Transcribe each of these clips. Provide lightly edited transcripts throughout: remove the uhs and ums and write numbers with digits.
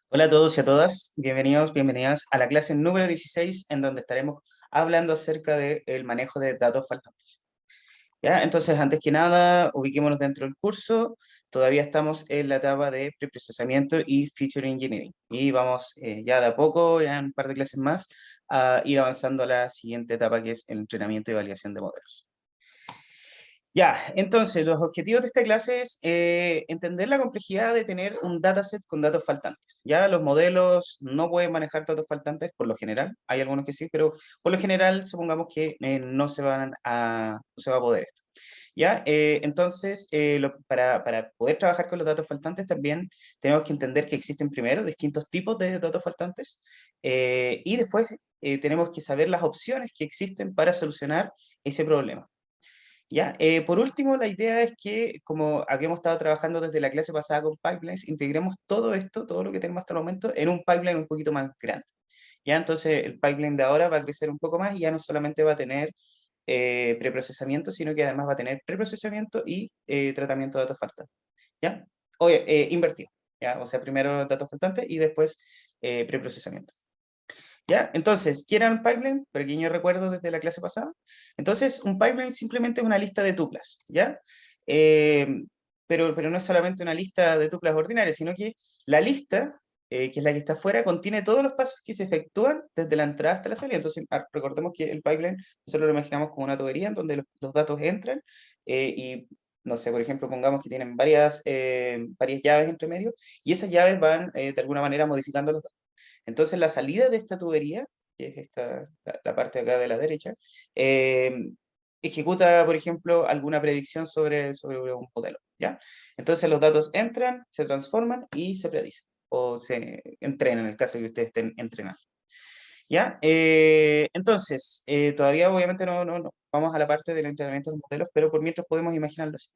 Hola a todos y a todas, bienvenidos, bienvenidas a la clase número 16 en donde estaremos hablando acerca del manejo de datos faltantes. ¿Ya? Entonces, antes que nada, ubiquémonos dentro del curso. Todavía estamos en la etapa de preprocesamiento y feature engineering. Y vamos ya de a poco, ya en un par de clases más, a ir avanzando a la siguiente etapa que es el entrenamiento y validación de modelos. Ya, entonces los objetivos de esta clase es entender la complejidad de tener un dataset con datos faltantes. Ya los modelos no pueden manejar datos faltantes por lo general, hay algunos que sí, pero por lo general supongamos que no se va a poder esto. Ya, entonces para poder trabajar con los datos faltantes también tenemos que entender que existen primero distintos tipos de datos faltantes y después tenemos que saber las opciones que existen para solucionar ese problema. ¿Ya? Por último, la idea es que, como habíamos estado trabajando desde la clase pasada con pipelines, integremos todo esto, todo lo que tenemos hasta el momento, en un pipeline un poquito más grande. ¿Ya? Entonces, el pipeline de ahora va a crecer un poco más y ya no solamente va a tener preprocesamiento, sino que además va a tener preprocesamiento y tratamiento de datos faltantes. ¿Ya? Oye, invertido. ¿Ya? O sea, primero datos faltantes y después preprocesamiento. ¿Ya? Entonces, ¿qué era un pipeline? Pequeño recuerdo desde la clase pasada. Entonces, un pipeline simplemente es una lista de tuplas, ¿ya? Eh, pero no es solamente una lista de tuplas ordinarias, sino que la lista, que es la que está afuera, contiene todos los pasos que se efectúan desde la entrada hasta la salida. Entonces, recordemos que el pipeline, nosotros lo imaginamos como una tubería en donde los datos entran y, no sé, por ejemplo, pongamos que tienen varias llaves entre medio y esas llaves van, de alguna manera, modificando los datos. Entonces, la salida de esta tubería, que es la parte de acá de la derecha, eh, ejecuta, por ejemplo, alguna predicción sobre un modelo, ¿ya? Entonces, los datos entran, se transforman y se predicen, o se entrenan, en el caso de que ustedes estén entrenando, ¿ya? Entonces, todavía obviamente no vamos a la parte del entrenamiento de los modelos, pero por mientras podemos imaginarlo así.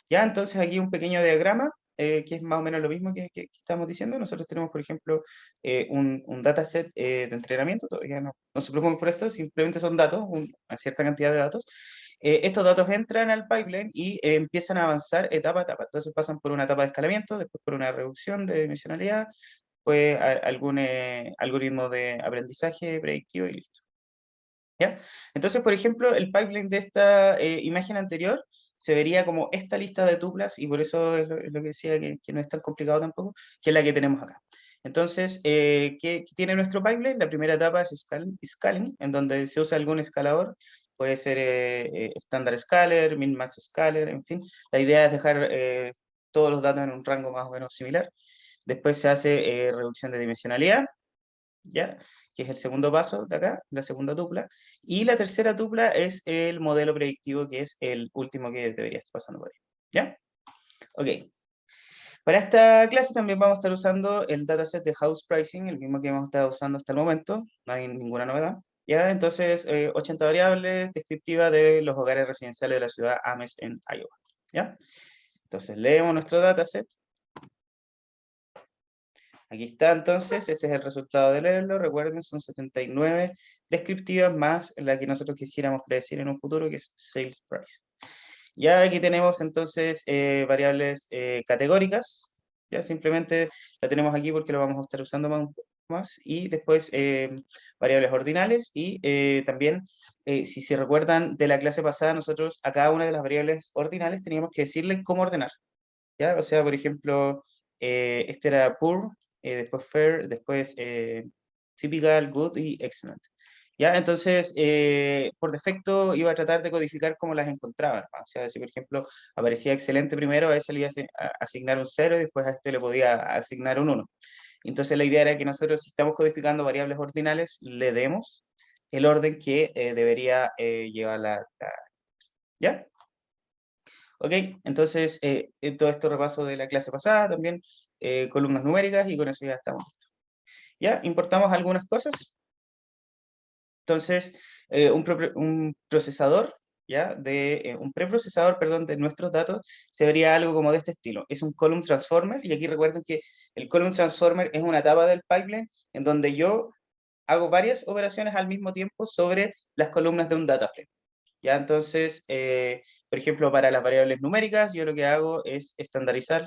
Ya, entonces aquí un pequeño diagrama, que es más o menos lo mismo que estamos diciendo. Nosotros tenemos, por ejemplo, un dataset de entrenamiento, todavía no se preocupen por esto, simplemente son datos, una cierta cantidad de datos. Estos datos entran al pipeline y empiezan a avanzar etapa a etapa. Entonces pasan por una etapa de escalamiento, después por una reducción de dimensionalidad, pues algún algoritmo de aprendizaje predictivo y listo. ¿Ya? Entonces, por ejemplo, el pipeline de esta imagen anterior se vería como esta lista de tuplas, y por eso es lo que decía que no es tan complicado tampoco, que es la que tenemos acá. Entonces, ¿qué tiene nuestro pipeline? La primera etapa es scaling, en donde se usa algún escalador, puede ser estándar scaler, min-max scaler, en fin. La idea es dejar todos los datos en un rango más o menos similar. Después se hace reducción de dimensionalidad, ¿ya? Que es el segundo paso de acá, la segunda tupla. Y la tercera tupla es el modelo predictivo, que es el último que debería estar pasando por ahí, ¿ya? Ok. Para esta clase también vamos a estar usando el dataset de House Pricing, el mismo que hemos estado usando hasta el momento, no hay ninguna novedad. ¿Ya? Entonces, 80 variables descriptivas de los hogares residenciales de la ciudad Ames en Iowa, ¿ya? Entonces, leemos nuestro dataset. Aquí está entonces, este es el resultado de leerlo, recuerden, son 79 descriptivas más la que nosotros quisiéramos predecir en un futuro, que es sales price. Ya aquí tenemos entonces variables categóricas, ya simplemente la tenemos aquí porque lo vamos a estar usando más, un poco más, y después variables ordinales, y también, si se recuerdan de la clase pasada, nosotros a cada una de las variables ordinales teníamos que decirle cómo ordenar. ¿Ya? O sea, por ejemplo, este era poor, después fair, después typical, good y excellent. ¿Ya? Entonces, por defecto iba a tratar de codificar cómo las encontraba, ¿no? O sea, si por ejemplo aparecía excelente primero, a ese le iba a asignar un 0 y después a este le podía asignar un 1. Entonces la idea era que nosotros, si estamos codificando variables ordinales, le demos el orden que debería llevar ¿ya? Ok, entonces todo esto repaso de la clase pasada, también columnas numéricas y con eso ya estamos listos. Ya, importamos algunas cosas. Entonces, un procesador, ¿ya? Un preprocesador, perdón, de nuestros datos se vería algo como de este estilo. Es un column transformer y aquí recuerden que el column transformer es una etapa del pipeline en donde yo hago varias operaciones al mismo tiempo sobre las columnas de un data frame. ¿Ya? Entonces, por ejemplo, para las variables numéricas, yo lo que hago es estandarizar,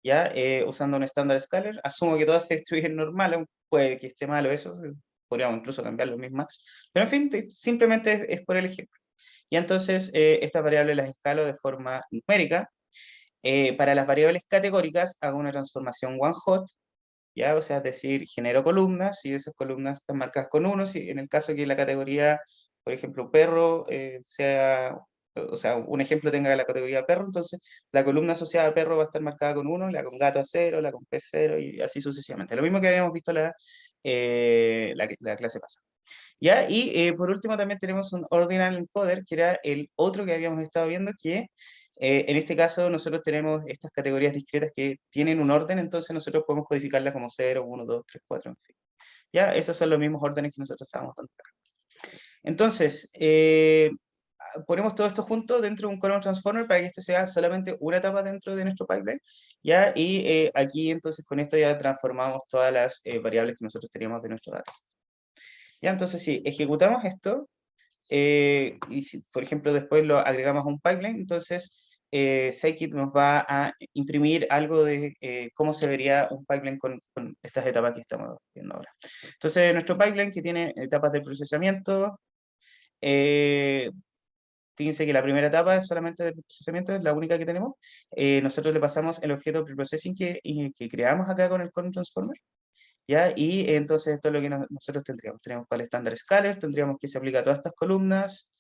ya usando un estándar scalar. Asumo que todas se distribuyen normal, puede que esté malo eso, podríamos incluso cambiar los mismax, pero en fin, simplemente es por el ejemplo. Y entonces estas variables las escalo de forma numérica. Para las variables categóricas hago una transformación one hot, ¿ya? O sea, es decir, genero columnas y esas columnas están marcadas con 1, si en el caso que la categoría, por ejemplo, perro, sea, o sea, un ejemplo tenga la categoría perro, entonces la columna asociada a perro va a estar marcada con 1, la con gato a 0, la con pez 0 y así sucesivamente. Lo mismo que habíamos visto la clase pasada. ¿Ya? Y por último también tenemos un ordinal encoder, que era el otro que habíamos estado viendo, que en este caso nosotros tenemos estas categorías discretas que tienen un orden, entonces nosotros podemos codificarlas como 0, 1, 2, 3, 4, en fin. ¿Ya? Esos son los mismos órdenes que nosotros estábamos dando acá. Entonces, ponemos todo esto junto dentro de un column transformer para que este sea solamente una etapa dentro de nuestro pipeline, ¿ya? Y aquí entonces con esto ya transformamos todas las variables que nosotros teníamos de nuestro dataset. Ya, entonces si ejecutamos esto, y si, por ejemplo, después lo agregamos a un pipeline, entonces Scikit nos va a imprimir algo de cómo se vería un pipeline con estas etapas que estamos viendo ahora. Entonces, nuestro pipeline que tiene etapas de procesamiento, eh, fíjense que la primera etapa es solamente de procesamiento, es la única que tenemos. Nosotros le pasamos el objeto preprocessing que creamos acá con el Column Transformer. ¿Ya? Y entonces esto es lo que nosotros tendríamos. Tenemos para el estándar scalar, tendríamos que se aplica a todas estas columnas.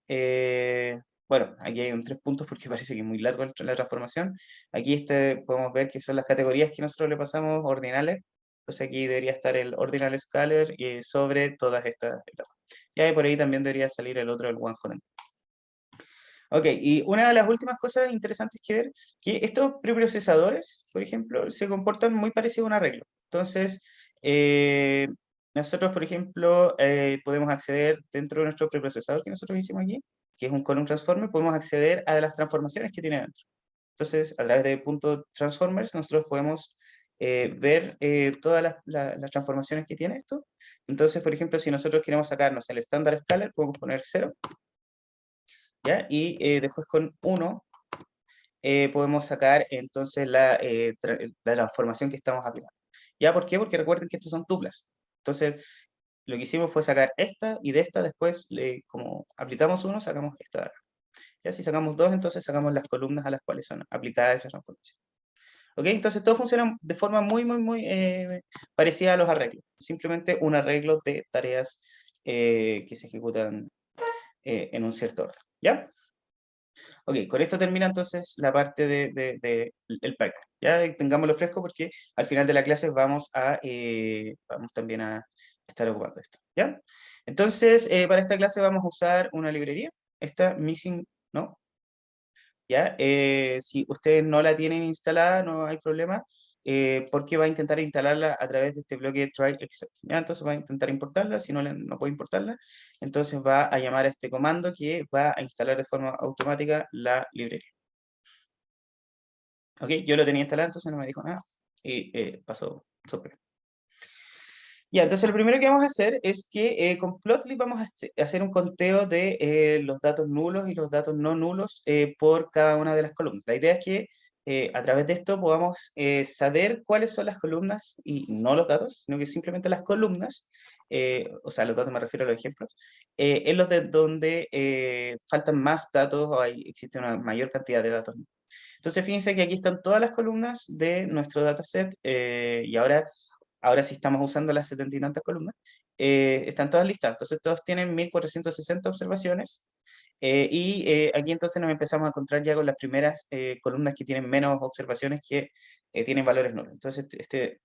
Eh, bueno, aquí hay un 3 puntos porque parece que es muy largo la transformación. Aquí podemos ver que son las categorías que nosotros le pasamos ordinales. Entonces aquí debería estar el ordinal scalar sobre todas estas etapas. Y ahí por ahí también debería salir el otro, el one hot. Ok, y una de las últimas cosas interesantes que ver, que estos preprocesadores, por ejemplo, se comportan muy parecido a un arreglo. Entonces, eh, nosotros, por ejemplo, podemos acceder dentro de nuestro preprocesador que nosotros hicimos aquí, que es un column transformer, podemos acceder a las transformaciones que tiene dentro. Entonces, a través de punto transformers, nosotros podemos ver todas las transformaciones que tiene esto. Entonces, por ejemplo, si nosotros queremos sacarnos el estándar scalar, podemos poner 0. ¿Ya? Y después con 1 podemos sacar entonces la transformación que estamos aplicando. ¿Ya? ¿Por qué? Porque recuerden que estos son tuplas. Entonces, lo que hicimos fue sacar esta y de esta después, como aplicamos 1, sacamos esta de acá. Ya si sacamos 2, entonces sacamos las columnas a las cuales son aplicadas esas transformaciones. ¿Ok? Entonces todo funciona de forma muy, muy, muy parecida a los arreglos. Simplemente un arreglo de tareas que se ejecutan en un cierto orden. ¿Ya? Ok, con esto termina entonces la parte el pipeline. Ya tengámoslo fresco porque al final de la clase vamos también a estar ocupando esto. ¿Ya? Entonces, para esta clase vamos a usar una librería, esta Missing, ¿no? ¿Ya? Si ustedes no la tienen instalada, no hay problema, porque va a intentar instalarla a través de este bloque try except. ¿Ya? Entonces va a intentar importarla, si no, no puede importarla, entonces va a llamar a este comando que va a instalar de forma automática la librería. ¿Ok? Yo lo tenía instalado, entonces no me dijo nada y pasó súper. Ya, entonces lo primero que vamos a hacer es que con Plotly vamos a hacer un conteo de los datos nulos y los datos no nulos por cada una de las columnas. La idea es que a través de esto podamos saber cuáles son las columnas y no los datos, sino que simplemente las columnas, o sea, los datos me refiero a los ejemplos, en los de donde faltan más datos o existe una mayor cantidad de datos. Entonces, fíjense que aquí están todas las columnas de nuestro dataset y ahora sí estamos usando las 70 y tantas columnas, están todas listas. Entonces, todos tienen 1460 observaciones y aquí entonces nos empezamos a encontrar ya con las primeras columnas que tienen menos observaciones que tienen valores nulos. Entonces, este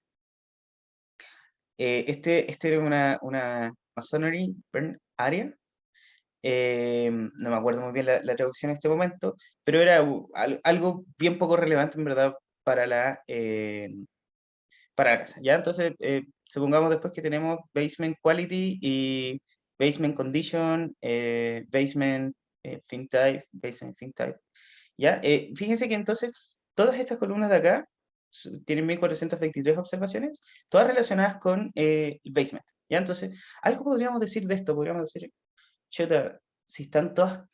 era una Masonry Burn Area. No me acuerdo muy bien la traducción en este momento, pero era algo bien poco relevante en verdad para para la casa. ¿Ya? Entonces, supongamos después que tenemos basement quality y basement condition, basement fin type, basement fin type. ¿Ya? Fíjense que entonces todas estas columnas de acá tienen 1423 observaciones, todas relacionadas con el basement. ¿Ya? Entonces, algo podríamos decir de esto, podríamos decir, chuta, si están todas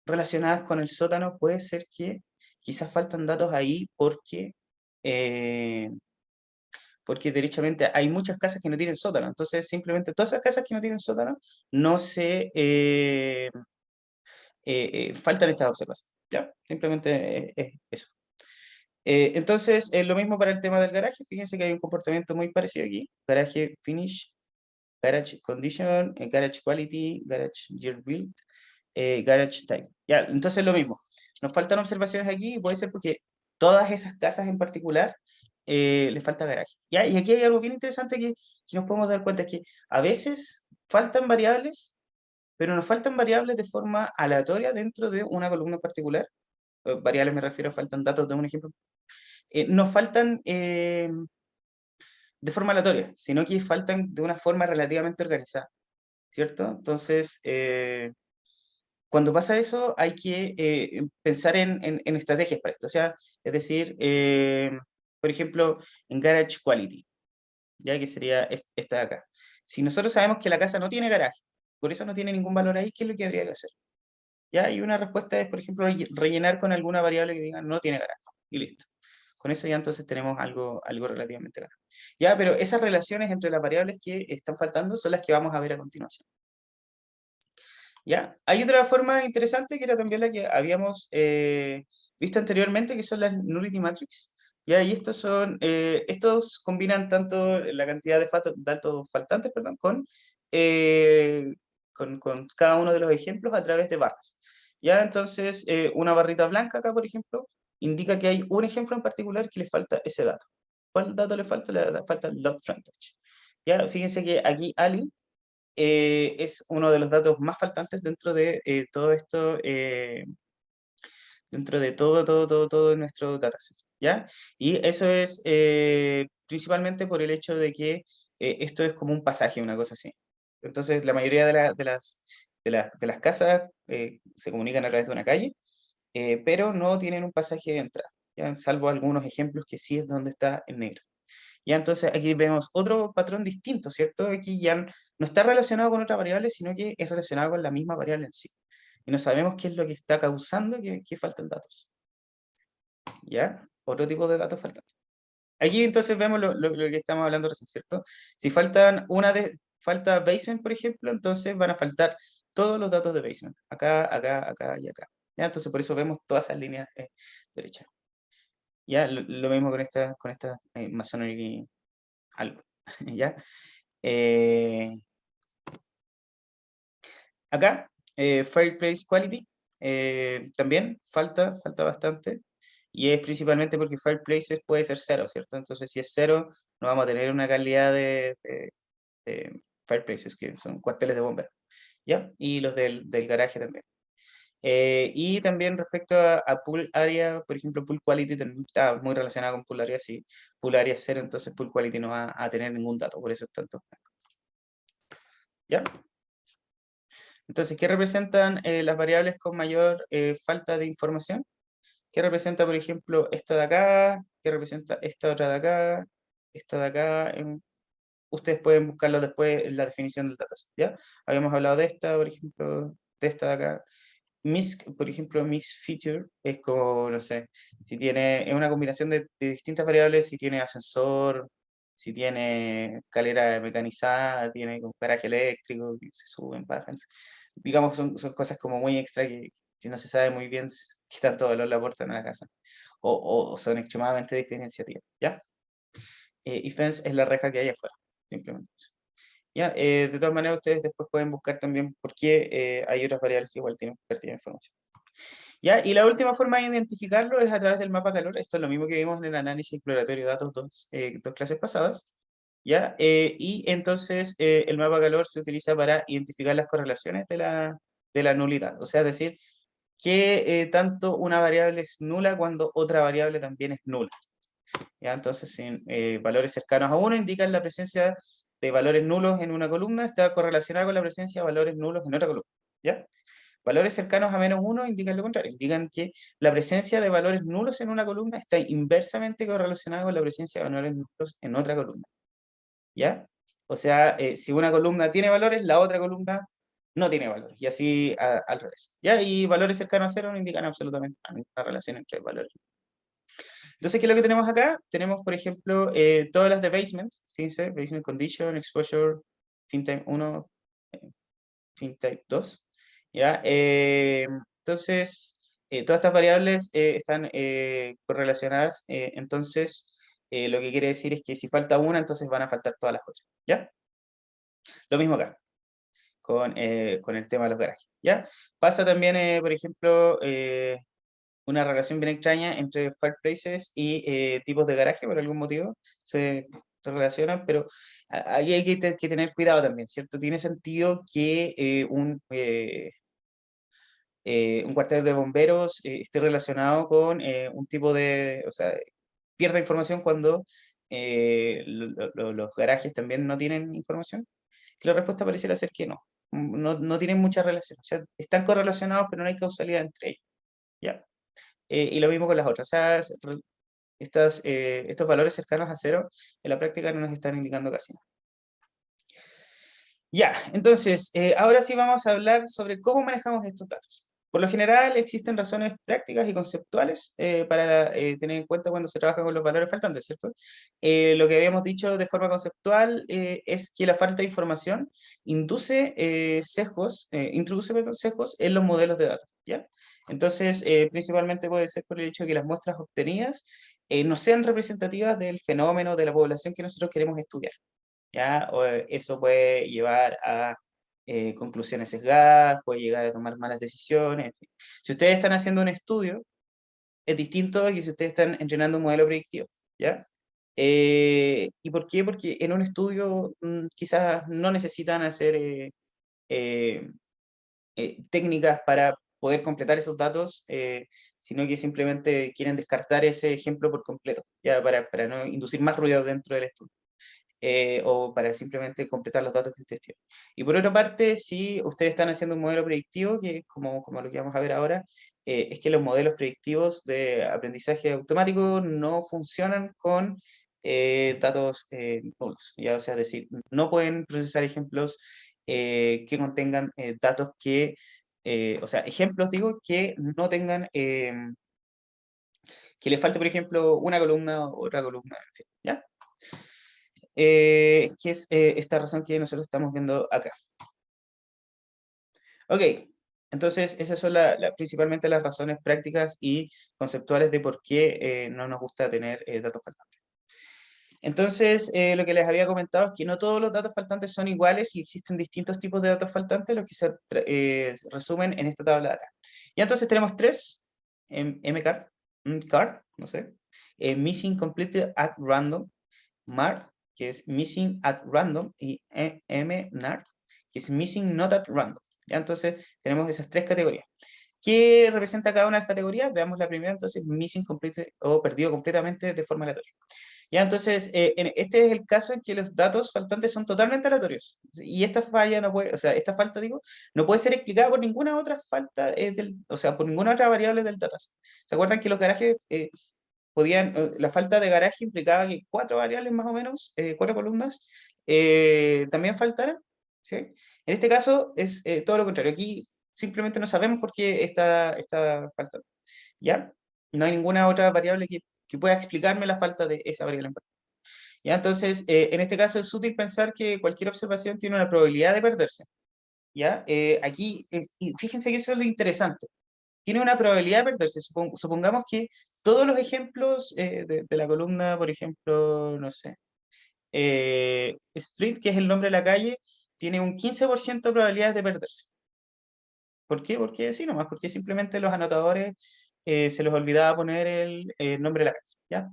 relacionadas con el sótano, puede ser que quizás faltan datos ahí porque porque derechamente hay muchas casas que no tienen sótano, entonces simplemente todas esas casas que no tienen sótano no se faltan estas observaciones, ¿ya? Simplemente es eso. Entonces, es lo mismo para el tema del garaje. Fíjense que hay un comportamiento muy parecido aquí. Garaje finish, garage condition, garage quality, garage year build, garage type. Ya, entonces lo mismo. Nos faltan observaciones aquí y puede ser porque todas esas casas en particular les falta garaje. ¿Ya? Y aquí hay algo bien interesante que nos podemos dar cuenta, es que a veces faltan variables, pero nos faltan variables de forma aleatoria dentro de una columna en particular. Variables me refiero, faltan datos de un ejemplo. No faltan de forma aleatoria, sino que faltan de una forma relativamente organizada, ¿cierto? Entonces, cuando pasa eso, hay que pensar en estrategias para esto. O sea, es decir, por ejemplo, en Garage Quality, ya que sería esta de acá. Si nosotros sabemos que la casa no tiene garaje, por eso no tiene ningún valor ahí, ¿qué es lo que habría que hacer? ¿Ya? Y una respuesta es, por ejemplo, rellenar con alguna variable que diga no tiene garaje. Y listo. Con eso ya entonces tenemos algo relativamente claro. Ya, pero esas relaciones entre las variables que están faltando son las que vamos a ver a continuación. ¿Ya? Hay otra forma interesante que era también la que habíamos visto anteriormente, que son las nullity matrix. ¿Ya? Y estos combinan tanto la cantidad de datos faltantes, perdón, con cada uno de los ejemplos a través de barras. ¿Ya? Entonces, una barrita blanca acá, por ejemplo, indica que hay un ejemplo en particular que le falta ese dato. ¿Cuál dato le falta? Le falta el log frontage. ¿Ya? Fíjense que aquí Ali es uno de los datos más faltantes dentro de todo esto, dentro de todo nuestro dataset, ¿ya? Y eso es principalmente por el hecho de que esto es como un pasaje, una cosa así. Entonces, la mayoría de las casas se comunican a través de una calle, pero no tienen un pasaje de entrada, ¿ya? Salvo algunos ejemplos que sí es donde está en negro. Ya entonces aquí vemos otro patrón distinto, ¿cierto? Aquí ya no está relacionado con otra variable, sino que es relacionado con la misma variable en sí. Y no sabemos qué es lo que está causando que falten datos. ¿Ya? Otro tipo de datos faltantes. Aquí entonces vemos lo que estamos hablando recién, ¿cierto? Si falta basement, por ejemplo, entonces van a faltar todos los datos de basement. Acá, acá, acá y acá. ¿Ya? Entonces por eso vemos todas esas líneas derechas. Ya, lo mismo con esta Masonry algo. ¿Ya? Eh, Acá, Fireplace Quality, también falta bastante, y es principalmente porque Fireplaces puede ser cero, ¿cierto? Entonces, si es cero, no vamos a tener una calidad de Fireplaces, que son cuarteles de bomberos, ¿ya? Y los del garaje también. Y también respecto a Pool Area, por ejemplo, Pool Quality también está muy relacionado con Pool Area, sí. Pool Area es cero, entonces Pool Quality no va a tener ningún dato, por eso es tanto. ¿Ya? Entonces, ¿qué representan las variables con mayor falta de información? ¿Qué representa, por ejemplo, esta de acá? ¿Qué representa esta otra de acá? Esta de acá. Ustedes pueden buscarlo después en la definición del dataset, ¿ya? Habíamos hablado de esta, por ejemplo, de esta de acá. MISC, por ejemplo, mix feature es como, no sé, es una combinación de distintas variables, si tiene ascensor, si tiene escalera mecanizada, tiene un garaje eléctrico, que se suben, bajan. Digamos, son cosas como muy extra que no se sabe muy bien qué tanto valor le aportan a la casa, o son extremadamente diferenciativas, ¿ya? Y fence es la reja que hay afuera, simplemente eso. ¿Ya? De todas maneras, ustedes después pueden buscar también por qué hay otras variables que igual tienen pérdida de información. ¿Ya? Y la última forma de identificarlo es a través del mapa calor. Esto es lo mismo que vimos en el análisis exploratorio de datos dos clases pasadas. ¿Ya? Y entonces el mapa calor se utiliza para identificar las correlaciones de la nulidad. O sea, es decir, que tanto una variable es nula cuando otra variable también es nula. ¿Ya? Entonces, si valores cercanos a 1 indican la presencia de valores nulos en una columna, está correlacionada con la presencia de valores nulos en otra columna. ¿Ya? Valores cercanos a -1 indican lo contrario, indican que la presencia de valores nulos en una columna está inversamente correlacionada con la presencia de valores nulos en otra columna. ¿Ya? O sea, si una columna tiene valores, la otra columna no tiene valores, y así al revés. ¿Ya? Y valores cercanos a 0 no indican absolutamente ninguna relación entre valores. Entonces, ¿qué es lo que tenemos acá? Tenemos, por ejemplo, todas las de basement, fíjense, basement condition, exposure, fin type 1, fin type 2, ¿ya? Entonces, todas estas variables están correlacionadas, entonces, lo que quiere decir es que si falta una, entonces van a faltar todas las otras, ¿ya? Lo mismo acá, con el tema de los garajes, ¿ya? Pasa también, por ejemplo, una relación bien extraña entre fireplaces y tipos de garaje, por algún motivo se relacionan, pero ahí hay que tener cuidado también, ¿cierto? Tiene sentido que un cuartel de bomberos esté relacionado con un tipo de, o sea, pierda información cuando los garajes también no tienen información. Y la respuesta pareciera ser que no. No tienen mucha relación. O sea, están correlacionados, pero no hay causalidad entre ellos. ¿Ya? Y lo mismo con las otras. O sea, estos valores cercanos a cero en la práctica no nos están indicando casi nada. Ya, entonces, ahora sí vamos a hablar sobre cómo manejamos estos datos. Por lo general, existen razones prácticas y conceptuales para tener en cuenta cuando se trabaja con los valores faltantes, ¿cierto? Lo que habíamos dicho de forma conceptual es que la falta de información introduce, perdón, sesgos en los modelos de datos, ¿ya? Entonces, principalmente puede ser por el hecho de que las muestras obtenidas no sean representativas del fenómeno de la población que nosotros queremos estudiar. ¿Ya? Eso puede llevar a conclusiones sesgadas, puede llegar a tomar malas decisiones. En fin. Si ustedes están haciendo un estudio, es distinto a que si ustedes están entrenando un modelo predictivo, ¿ya? ¿Y por qué? Porque en un estudio quizás no necesitan hacer eh, técnicas para poder completar esos datos, sino que simplemente quieren descartar ese ejemplo por completo, ya para no inducir más ruido dentro del estudio o para simplemente completar los datos que ustedes tienen. Y por otra parte, si ustedes están haciendo un modelo predictivo, que como lo que vamos a ver ahora, es que los modelos predictivos de aprendizaje automático no funcionan con datos nulos, ¿ya? O sea, es decir, no pueden procesar ejemplos que contengan datos o sea, ejemplos, digo, que no tengan, que le falte, por ejemplo, una columna o otra columna, en fin, ¿ya? Que es esta razón que nosotros estamos viendo acá. Ok, entonces esas son principalmente las razones prácticas y conceptuales de por qué no nos gusta tener datos faltantes. Entonces, lo que les había comentado es que no todos los datos faltantes son iguales y existen distintos tipos de datos faltantes, los que se resumen en esta tabla de acá. Y entonces tenemos tres, MCAR, CAR, no sé, Missing Completely at Random, MAR, que es Missing at Random, y MNAR, que es Missing Not at Random. ¿Ya? Entonces, tenemos esas tres categorías. ¿Qué representa cada una de las categorías? Veamos la primera, entonces, Missing Complete o perdido completamente de forma aleatoria. ¿Ya? Entonces, este es el caso en que los datos faltantes son totalmente aleatorios. Y esta falla no puede, o sea, esta falta, digo, no puede ser explicada por ninguna otra falta, o sea, por ninguna otra variable del dataset. ¿Se acuerdan que los garajes la falta de garaje implicaba que cuatro variables más o menos, cuatro columnas, también faltaran? ¿Sí? En este caso es todo lo contrario. Aquí simplemente no sabemos por qué está faltando. ¿Ya? No hay ninguna otra variable que pueda explicarme la falta de esa variable en particular. ¿Ya? Entonces, en este caso es útil pensar que cualquier observación tiene una probabilidad de perderse. ¿Ya? Aquí, y fíjense que eso es lo interesante, tiene una probabilidad de perderse. Supongamos que todos los ejemplos de la columna, por ejemplo, no sé, Street, que es el nombre de la calle, tiene un 15% de probabilidades de perderse. ¿Por qué? Porque sí, nomás, porque simplemente los anotadores se les olvidaba poner el nombre de la calle, ¿ya?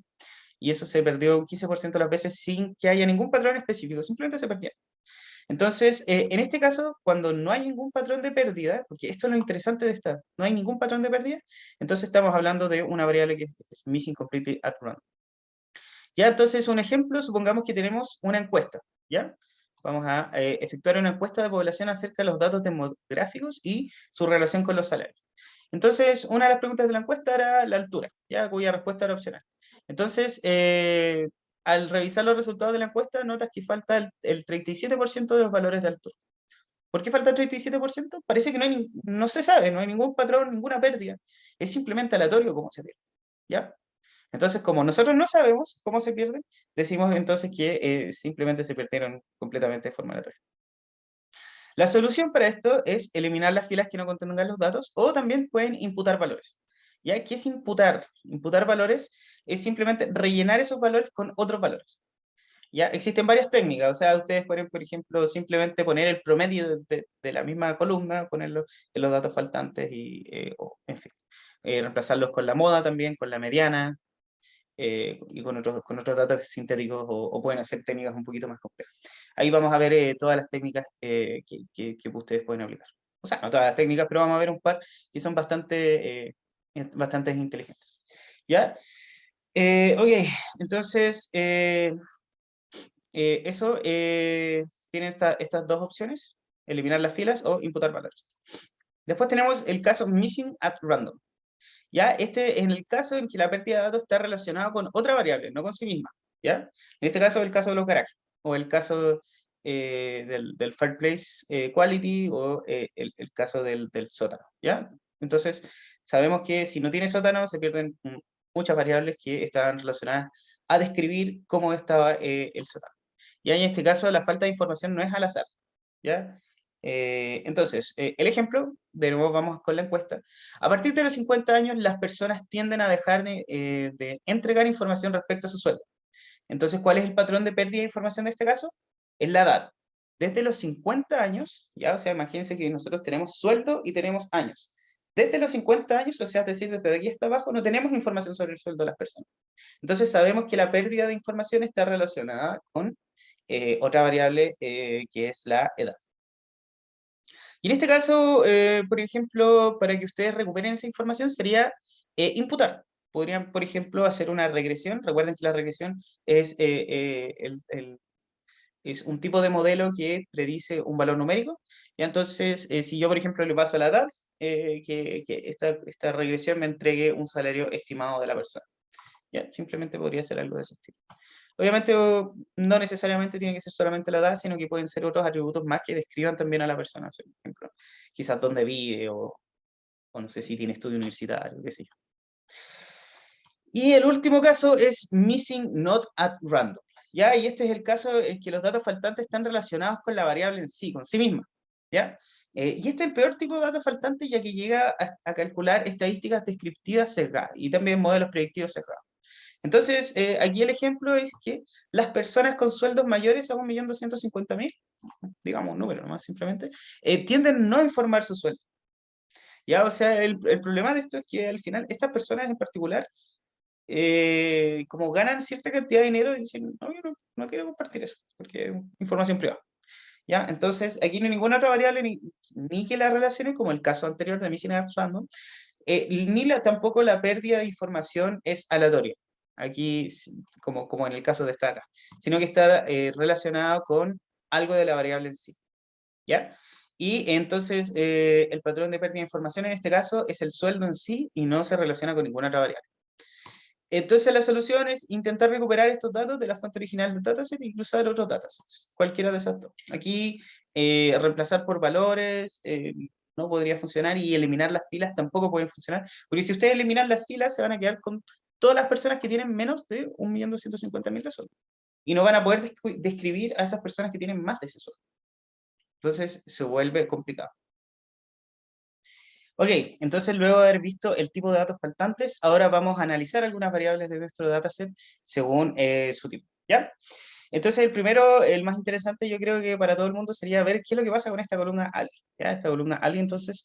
Y eso se perdió un 15% de las veces sin que haya ningún patrón específico, simplemente se perdieron. Entonces, en este caso, cuando no hay ningún patrón de pérdida, porque esto es lo interesante de esta, no hay ningún patrón de pérdida, entonces estamos hablando de una variable que es missing completely at random. Ya, entonces, un ejemplo, supongamos que tenemos una encuesta, ¿ya? Vamos a efectuar una encuesta de población acerca de los datos demográficos y su relación con los salarios. Entonces, una de las preguntas de la encuesta era la altura, ¿ya? Cuya respuesta era opcional. Entonces, al revisar los resultados de la encuesta, notas que falta el 37% de los valores de altura. ¿Por qué falta el 37%? Parece que no se sabe, no hay ningún patrón, ninguna pérdida. Es simplemente aleatorio cómo se pierde, ¿ya? Entonces, como nosotros no sabemos cómo se pierden, decimos entonces que simplemente se perdieron completamente de forma aleatoria. La solución para esto es eliminar las filas que no contengan los datos o también pueden imputar valores. ¿Ya? ¿Qué es imputar? Imputar valores es simplemente rellenar esos valores con otros valores. ¿Ya? Existen varias técnicas, o sea, ustedes pueden, por ejemplo, simplemente poner el promedio de la misma columna, ponerlo en los datos faltantes y, o, en fin, reemplazarlos con la moda también, con la mediana, y con otros datos sintéticos o pueden hacer técnicas un poquito más complejas. Ahí vamos a ver todas las técnicas que ustedes pueden aplicar. O sea, no todas las técnicas, pero vamos a ver un par que son bastante inteligentes. ¿Ya? Ok, entonces, eso tiene estas dos opciones, eliminar las filas o imputar valores. Después tenemos el caso missing at random. ¿Ya? Este es en el caso en que la pérdida de datos está relacionada con otra variable, no con sí misma, ¿ya? En este caso, el caso de los garajes, o el caso del fireplace quality, o el caso del sótano, ¿ya? Entonces, sabemos que si no tiene sótano, se pierden muchas variables que estaban relacionadas a describir cómo estaba el sótano. Y en este caso, la falta de información no es al azar, ¿ya? Entonces, el ejemplo, de nuevo vamos con la encuesta. A partir de los 50 años, las personas tienden a dejar de entregar información respecto a su sueldo. Entonces, ¿cuál es el patrón de pérdida de información de este caso? Es la edad. Desde los 50 años, ya, o sea, imagínense que nosotros tenemos sueldo y tenemos años. Desde los 50 años, o sea, es decir, desde aquí hasta abajo, no tenemos información sobre el sueldo de las personas. Entonces, sabemos que la pérdida de información está relacionada con otra variable que es la edad. Y en este caso, por ejemplo, para que ustedes recuperen esa información sería imputar. Podrían, por ejemplo, hacer una regresión. Recuerden que la regresión es, es un tipo de modelo que predice un valor numérico. Y entonces, si yo, por ejemplo, le paso la edad, que esta regresión me entregue un salario estimado de la persona. ¿Ya? Simplemente podría ser algo de ese estilo. Obviamente, no necesariamente tiene que ser solamente la edad, sino que pueden ser otros atributos más que describan también a la persona, por ejemplo, quizás dónde vive o no sé si tiene estudio universitario, qué sé yo. Y el último caso es missing not at random. ¿Ya? Y este es el caso en que los datos faltantes están relacionados con la variable en sí, con sí misma. ¿Ya? Y este es el peor tipo de datos faltantes ya que llega a calcular estadísticas descriptivas sesgadas y también modelos predictivos sesgados. Entonces, aquí el ejemplo es que las personas con sueldos mayores a 1.250.000, digamos un número más simplemente, tienden no a informar su sueldo. ¿Ya? O sea, el problema de esto es que al final estas personas en particular, como ganan cierta cantidad de dinero, dicen, no, yo no quiero compartir eso, porque es información privada. ¿Ya? Entonces, aquí no hay ninguna otra variable ni que la relacione, como el caso anterior de Missing Apps Random, ni tampoco la pérdida de información es aleatoria, aquí como en el caso de esta acá, sino que está relacionado con algo de la variable en sí, ¿ya? Y entonces el patrón de pérdida de información en este caso es el sueldo en sí y no se relaciona con ninguna otra variable. Entonces la solución es intentar recuperar estos datos de la fuente original del dataset y cruzar otros datasets, cualquiera de esas dos. Aquí reemplazar por valores no podría funcionar y eliminar las filas tampoco puede funcionar, porque si ustedes eliminan las filas se van a quedar con todas las personas que tienen menos de 1.250.000 de sueldo y no van a poder describir a esas personas que tienen más de ese sueldo. Entonces se vuelve complicado. Ok, entonces luego de haber visto el tipo de datos faltantes, ahora vamos a analizar algunas variables de nuestro dataset según su tipo, ¿ya? Entonces el primero, el más interesante yo creo que para todo el mundo sería ver qué es lo que pasa con esta columna ALI, ¿ya? Esta columna ALI entonces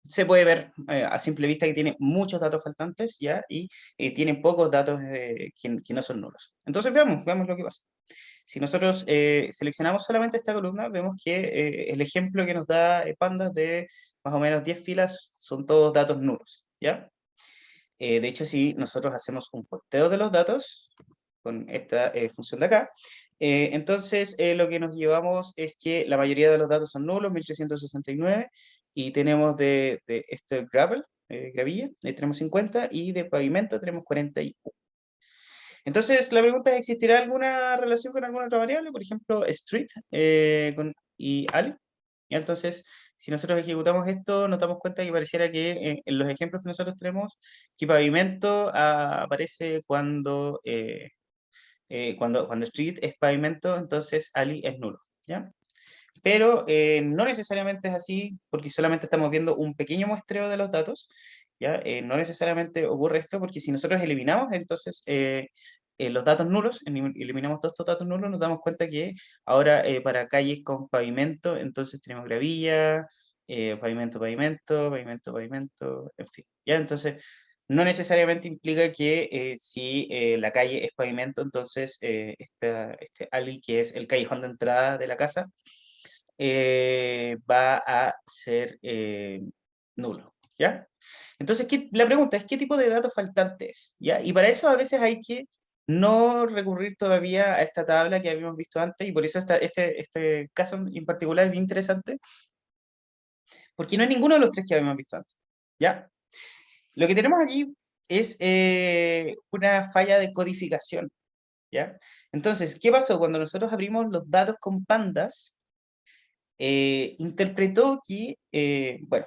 se puede ver a simple vista que tiene muchos datos faltantes, ¿ya? Y tiene pocos datos que no son nulos. Entonces veamos lo que pasa. Si nosotros seleccionamos solamente esta columna, vemos que el ejemplo que nos da Pandas de más o menos 10 filas son todos datos nulos, ¿ya? De hecho, si nosotros hacemos un porteo de los datos con esta función de acá, entonces lo que nos llevamos es que la mayoría de los datos son nulos, 1.369, y tenemos de este gravel, gravilla, tenemos 50, y de pavimento tenemos 41. Entonces, la pregunta es, ¿existirá alguna relación con alguna otra variable? Por ejemplo, street y alley. Y entonces, si nosotros ejecutamos esto, nos damos cuenta que pareciera que en los ejemplos que nosotros tenemos, que pavimento aparece cuando street es pavimento, entonces ali es nulo, ¿ya? Pero no necesariamente es así, porque solamente estamos viendo un pequeño muestreo de los datos, ¿ya? No necesariamente ocurre esto, porque si nosotros eliminamos entonces los datos nulos, eliminamos todos estos datos nulos, nos damos cuenta que ahora para calles con pavimento, entonces tenemos gravilla, pavimento, en fin, ¿ya? Entonces, no necesariamente implica que si la calle es pavimento, entonces este alley, que es el callejón de entrada de la casa, va a ser nulo, ¿ya? Entonces, la pregunta es, ¿qué tipo de datos faltante es? ¿Ya? Y para eso a veces hay que no recurrir todavía a esta tabla que habíamos visto antes, y por eso este caso en particular es bien interesante, porque no es ninguno de los tres que habíamos visto antes, ¿ya? Lo que tenemos aquí es una falla de codificación, ¿ya? Entonces, ¿qué pasó? Cuando nosotros abrimos los datos con pandas, interpretó que, bueno,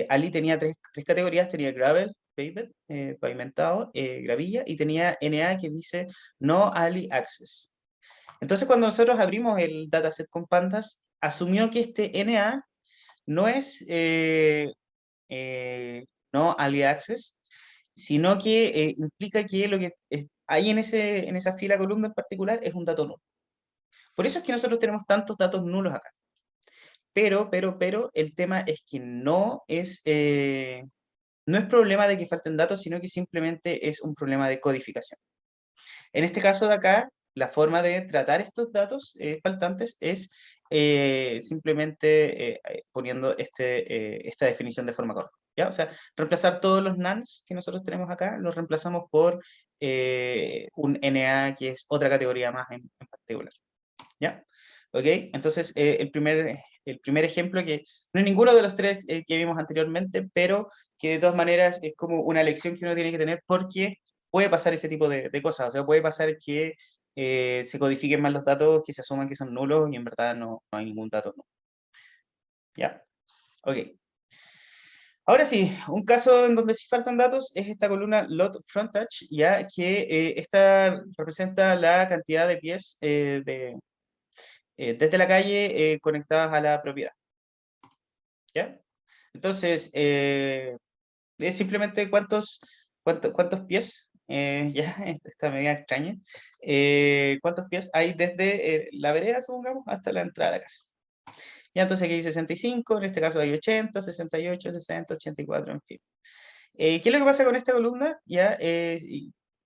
Ali tenía tres categorías, tenía gravel, paved, pavimentado, gravilla, y tenía NA que dice no Ali access. Entonces, cuando nosotros abrimos el dataset con pandas, asumió que este NA no es no Ali access, sino que implica que lo que hay en esa fila columna en particular es un dato nulo. Por eso es que nosotros tenemos tantos datos nulos acá. Pero, el tema es que no es problema de que falten datos, sino que simplemente es un problema de codificación. En este caso de acá, la forma de tratar estos datos faltantes es simplemente poniendo esta definición de forma correcta, ¿ya? O sea, reemplazar todos los nans que nosotros tenemos acá, los reemplazamos por un NA, que es otra categoría más en particular, ¿ya? ¿Ok? Entonces, el primer ejemplo, que no es ninguno de los tres que vimos anteriormente, pero que de todas maneras es como una lección que uno tiene que tener, porque puede pasar ese tipo de cosas. O sea, puede pasar que se codifiquen mal los datos, que se asuman que son nulos y en verdad no hay ningún dato nulo. ¿Ya? Ok. Ahora sí, un caso en donde sí faltan datos es esta columna lot frontage, ya que esta representa la cantidad de pies desde la calle conectadas a la propiedad, ¿ya? Entonces, es simplemente cuántos pies, ya, esta medida extraña, cuántos pies hay desde la vereda, supongamos, hasta la entrada de la casa. Ya, entonces aquí hay 65, en este caso hay 80, 68, 60, 84, en fin. ¿Qué es lo que pasa con esta columna? Ya,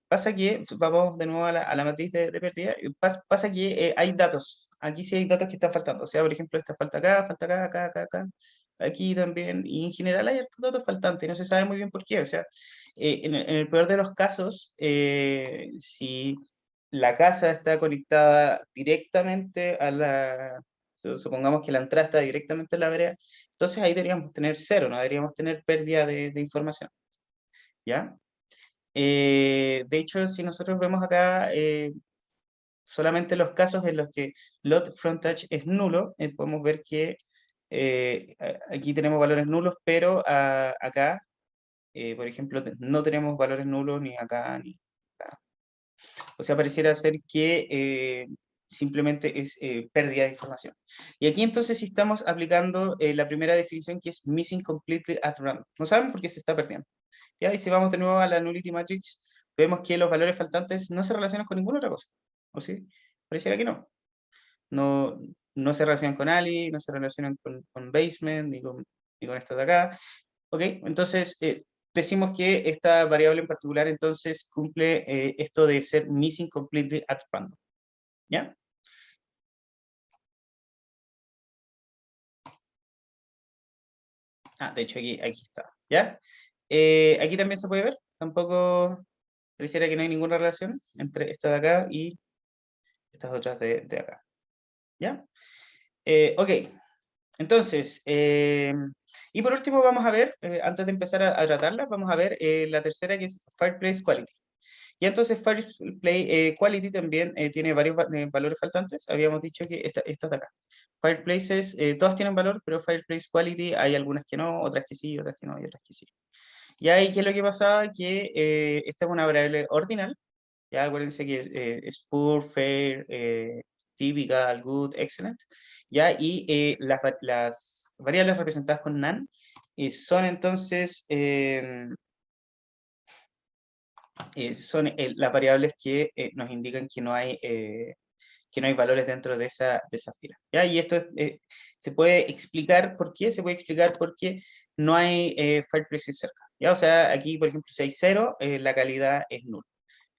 pasa que, vamos de nuevo a la matriz de pérdida, pasa que hay datos, aquí sí hay datos que están faltando, o sea, por ejemplo, esta falta acá, aquí también, y en general hay estos datos faltantes, y no se sabe muy bien por qué, o sea, en el peor de los casos, si la casa está conectada directamente supongamos que la entrada está directamente en la vereda, entonces ahí deberíamos tener cero, no deberíamos tener pérdida de información, ¿ya? De hecho, si nosotros vemos acá solamente los casos en los que lot frontage es nulo, podemos ver que aquí tenemos valores nulos, pero acá, por ejemplo, no tenemos valores nulos ni acá ni acá. O sea, pareciera ser que simplemente es pérdida de información. Y aquí entonces si estamos aplicando la primera definición, que es missing completely at random. No sabemos por qué se está perdiendo. ¿Ya? Y si vamos de nuevo a la nullity matrix, vemos que los valores faltantes no se relacionan con ninguna otra cosa. ¿O sí? Pareciera que no. No, no se relacionan con Ali, no se relacionan con basement, ni con esta de acá. ¿Ok? Entonces, decimos que esta variable en particular entonces cumple esto de ser missing completely at random. ¿Ya? De hecho aquí está. ¿Ya? Aquí también se puede ver. Tampoco pareciera que no hay ninguna relación entre esta de acá y estas otras de acá. ¿Ya? Ok. Entonces, y por último vamos a ver, antes de empezar a tratarla, vamos a ver la tercera, que es Fireplace Quality. Y entonces Fireplay Quality también tiene varios valores faltantes. Habíamos dicho que esta de acá. Fireplaces, todas tienen valor, pero Fireplace Quality hay algunas que no, otras que sí, otras que no, y otras que sí. Y ahí, ¿qué es lo que pasaba? Que esta es una variable ordinal. Ya acuérdense que es poor, fair, typical, good, excellent. Ya, y las variables representadas con none son entonces son las variables que nos indican que no hay valores dentro de esa fila. ¿Ya? Y esto se puede explicar por qué, se puede explicar por qué no hay fireplaces cerca. ¿Ya? O sea, aquí, por ejemplo, si hay 0, la calidad es nula.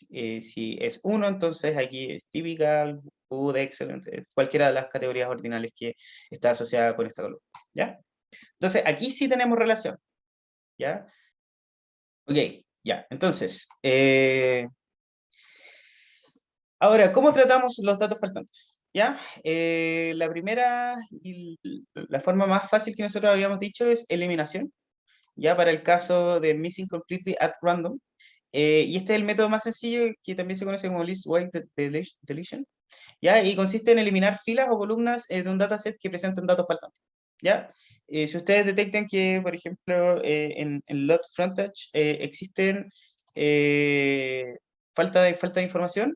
Si es 1, entonces aquí es typical, good, excellent, cualquiera de las categorías ordinales que está asociada con esta columna. ¿Ya? Entonces, aquí sí tenemos relación. ¿Ya? Ok, ya. Entonces, ahora, ¿cómo tratamos los datos faltantes? ¿Ya? La primera y la forma más fácil que nosotros habíamos dicho es eliminación, ya para el caso de missing completely at random. Y este es el método más sencillo que también se conoce como list white deletion, ¿ya? Y consiste en eliminar filas o columnas de un dataset que presentan datos faltantes, ¿ya? Si ustedes detectan que, por ejemplo, en lot frontage existen falta de información,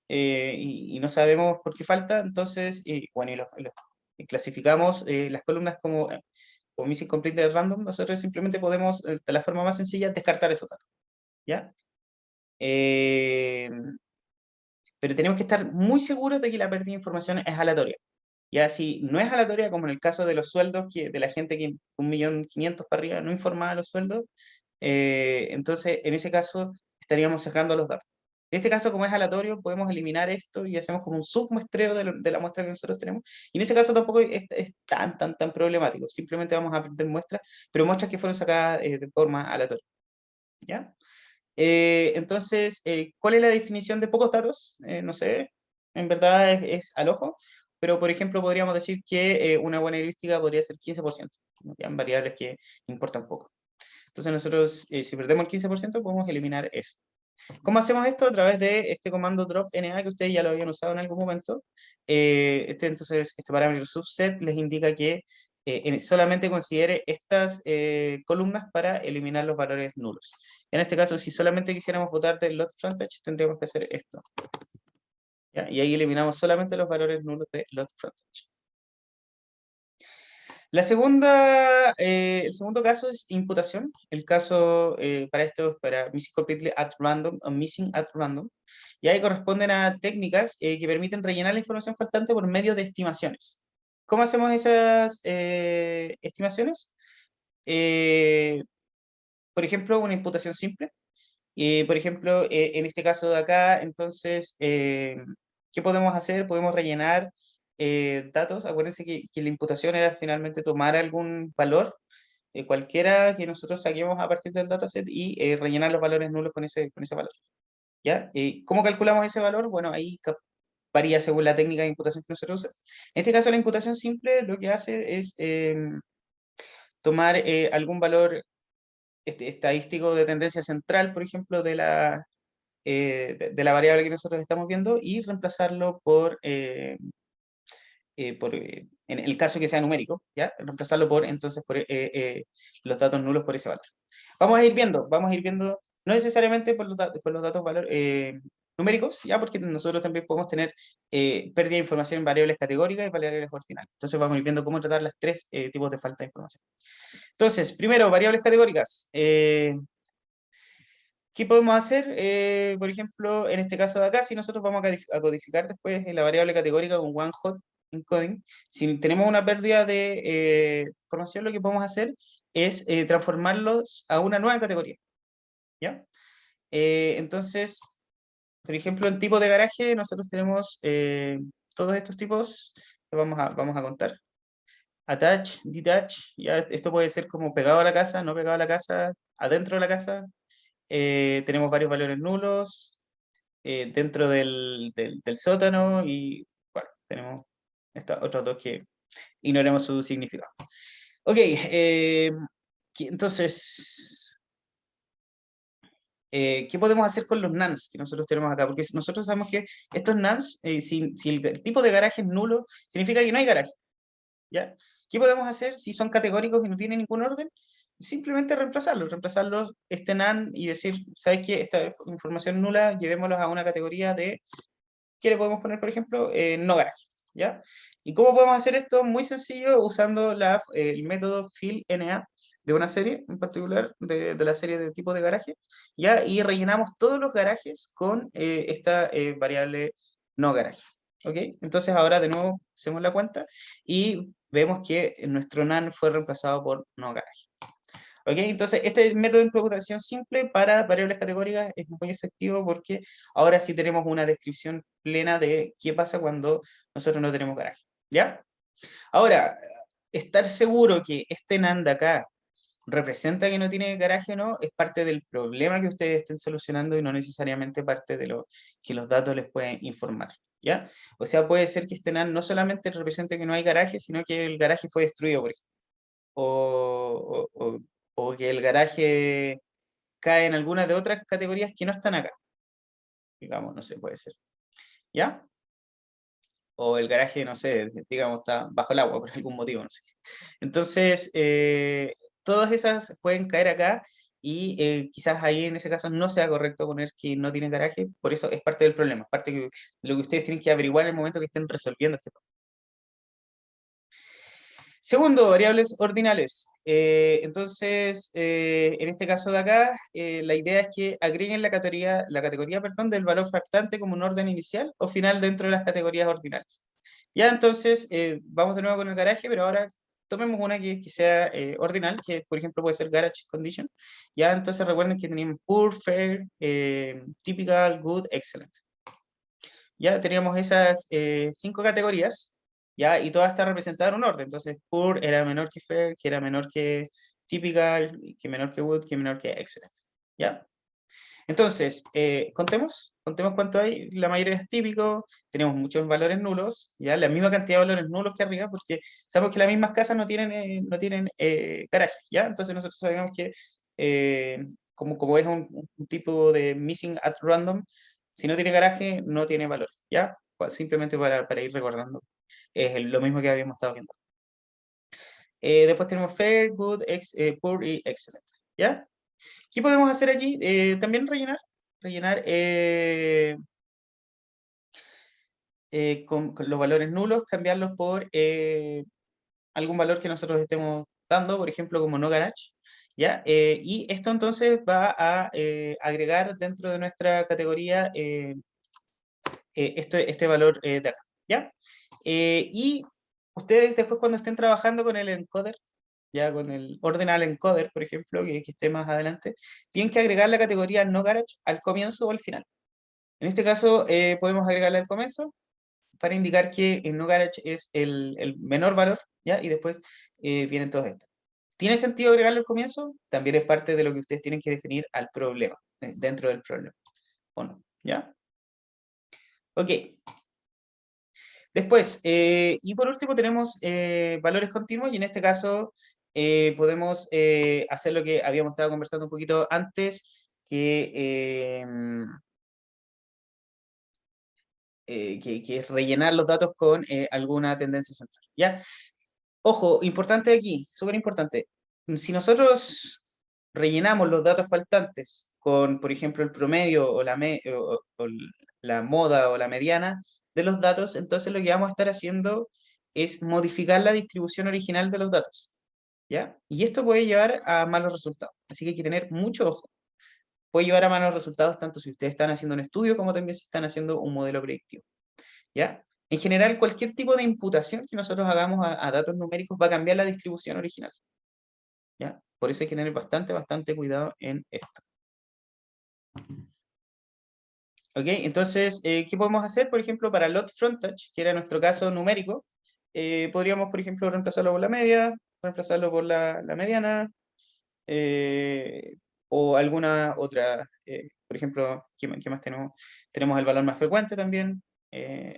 y no sabemos por qué falta, entonces, bueno, y clasificamos las columnas como missing complete random, nosotros simplemente podemos, de la forma más sencilla, descartar esos datos, ¿ya? Eh, pero tenemos que estar muy seguros de que la pérdida de información es aleatoria. Ya si no es aleatoria, como en el caso de los sueldos, que de la gente que 1.500.000 para arriba no informaba los sueldos, entonces en ese caso estaríamos sacando los datos. En este caso, como es aleatorio, podemos eliminar esto y hacemos como un submuestreo de la muestra que nosotros tenemos. Y en ese caso tampoco es tan problemático. Simplemente vamos a aprender muestras, pero muestras que fueron sacadas de forma aleatoria. ¿Ya? Entonces, ¿cuál es la definición de pocos datos? No sé, en verdad es al ojo, pero por ejemplo podríamos decir que una buena heurística podría ser 15%, ¿no? Ya en variables que importan poco. Entonces nosotros, si perdemos el 15%, podemos eliminar eso. ¿Cómo hacemos esto? A través de este comando drop NA que ustedes ya lo habían usado en algún momento. Entonces, este parámetro subset les indica que solamente considere estas columnas para eliminar los valores nulos. En este caso, si solamente quisiéramos votar del lot frontage, tendríamos que hacer esto. ¿Ya? Y ahí eliminamos solamente los valores nulos de lot frontage. El segundo caso es imputación. El caso para esto es para missing completely at random o missing at random. Y ahí corresponden a técnicas que permiten rellenar la información faltante por medio de estimaciones. ¿Cómo hacemos esas estimaciones? Eh, por ejemplo, una imputación simple. Por ejemplo, en este caso de acá, entonces, ¿qué podemos hacer? Podemos rellenar datos. Acuérdense que la imputación era finalmente tomar algún valor, cualquiera que nosotros saquemos a partir del dataset y rellenar los valores nulos con ese valor. ¿Ya? ¿Cómo calculamos ese valor? Bueno, ahí varía según la técnica de imputación que nosotros usamos. En este caso, la imputación simple lo que hace es tomar algún valor estadístico de tendencia central, por ejemplo, de la variable que nosotros estamos viendo y reemplazarlo en el caso que sea numérico, ¿ya? Reemplazarlo entonces, por los datos nulos por ese valor. Vamos a ir viendo, no necesariamente por los datos numéricos, ¿ya? Porque nosotros también podemos tener pérdida de información en variables categóricas y variables ordinales. Entonces vamos a ir viendo cómo tratar las tres tipos de falta de información. Entonces, primero, variables categóricas. ¿Qué podemos hacer? Por ejemplo, en este caso de acá, si nosotros vamos a codificar después la variable categórica con one hot encoding, si tenemos una pérdida de información, lo que podemos hacer es transformarlos a una nueva categoría. ¿Ya? Entonces, por ejemplo, en tipo de garaje, nosotros tenemos todos estos tipos que vamos a contar. Attach, detach, ya esto puede ser como pegado a la casa, no pegado a la casa, adentro de la casa, tenemos varios valores nulos dentro del sótano y bueno, tenemos estos otros dos que ignoremos su significado. Ok, entonces, ¿qué podemos hacer con los nans que nosotros tenemos acá? Porque nosotros sabemos que estos nans, si el tipo de garaje es nulo, significa que no hay garaje, ¿ya? ¿Qué podemos hacer si son categóricos y no tienen ningún orden? Simplemente reemplazarlos este nan y decir, ¿sabes qué? Esta información nula, llevémoslos a una categoría de, ¿qué le podemos poner, por ejemplo? No garaje, ¿ya? ¿Y cómo podemos hacer esto? Muy sencillo, usando el método fillNA de una serie en particular, de la serie de tipo de garaje, ¿ya? Y rellenamos todos los garajes con esta variable no garaje, ¿ok? Entonces ahora de nuevo hacemos la cuenta y vemos que nuestro nan fue reemplazado por no garaje. ¿Ok? Entonces, este método de implementación simple para variables categóricas es muy efectivo porque ahora sí tenemos una descripción plena de qué pasa cuando nosotros no tenemos garaje. ¿Ya? Ahora, estar seguro que este NAND de acá representa que no tiene garaje o no es parte del problema que ustedes estén solucionando y no necesariamente parte de lo que los datos les pueden informar. ¿Ya? O sea, puede ser que este NAND no solamente represente que no hay garaje, sino que el garaje fue destruido, por ejemplo, o que el garaje cae en alguna de otras categorías que no están acá. Digamos, no sé, puede ser. ¿Ya? O el garaje, no sé, digamos, está bajo el agua por algún motivo, no sé. Entonces, todas esas pueden caer acá y quizás ahí en ese caso no sea correcto poner que no tiene garaje, por eso es parte del problema, es parte de lo que ustedes tienen que averiguar en el momento que estén resolviendo este problema. Segundo, variables ordinales. Entonces, en este caso de acá, la idea es que agreguen la categoría, perdón, del valor faltante como un orden inicial o final dentro de las categorías ordinales. Ya, entonces, vamos de nuevo con el garaje, pero ahora tomemos una que sea ordinal, que por ejemplo puede ser garage condition. Ya, entonces recuerden que teníamos poor, fair, typical, good, excellent. Ya teníamos esas 5 categorías, ya, y todas están representadas en un orden. Entonces, poor era menor que fair, que era menor que typical, que menor que good, que menor que excellent. ¿Ya? Entonces, contemos cuánto hay. La mayoría es típico, tenemos muchos valores nulos, ya, la misma cantidad de valores nulos que arriba, porque sabemos que las mismas casas no tienen garaje, ¿ya? Entonces nosotros sabemos que como es un tipo de missing at random, si no tiene garaje, no tiene valor, ¿ya? Simplemente para ir recordando. Es lo mismo que habíamos estado viendo. Después tenemos fair, good, poor y excellent, ¿ya? ¿Qué podemos hacer aquí? También rellenar con los valores nulos, cambiarlos por algún valor que nosotros estemos dando, por ejemplo, como no garage, ¿ya? Y esto entonces va a agregar dentro de nuestra categoría este valor de acá, ¿ya? Y ustedes después cuando estén trabajando con el encoder, ya con el ordinal encoder, por ejemplo, que esté más adelante, tienen que agregar la categoría no garage al comienzo o al final. En este caso, podemos agregarle al comienzo para indicar que el no garage es el menor valor, ¿ya? Y después vienen todos estos. ¿Tiene sentido agregarlo al comienzo? También es parte de lo que ustedes tienen que definir al problema, dentro del problema, ¿o no? ¿Ya? Ok. Después, y por último tenemos valores continuos y en este caso podemos hacer lo que habíamos estado conversando un poquito antes, que es rellenar los datos con alguna tendencia central. ¿Ya? Ojo, importante aquí, súper importante. Si nosotros rellenamos los datos faltantes con, por ejemplo, el promedio o la moda o la mediana de los datos, entonces lo que vamos a estar haciendo es modificar la distribución original de los datos. ¿Ya? Y esto puede llevar a malos resultados. Así que hay que tener mucho ojo. Puede llevar a malos resultados tanto si ustedes están haciendo un estudio como también si están haciendo un modelo predictivo. ¿Ya? En general, cualquier tipo de imputación que nosotros hagamos a datos numéricos va a cambiar la distribución original. ¿Ya? Por eso hay que tener bastante cuidado en esto. ¿Ok? Entonces, ¿qué podemos hacer? Por ejemplo, para lot frontage, que era nuestro caso numérico, podríamos, por ejemplo, reemplazarlo por la media, reemplazarlo por la mediana, eh, o alguna otra, por ejemplo, ¿qué más tenemos? Tenemos el valor más frecuente también,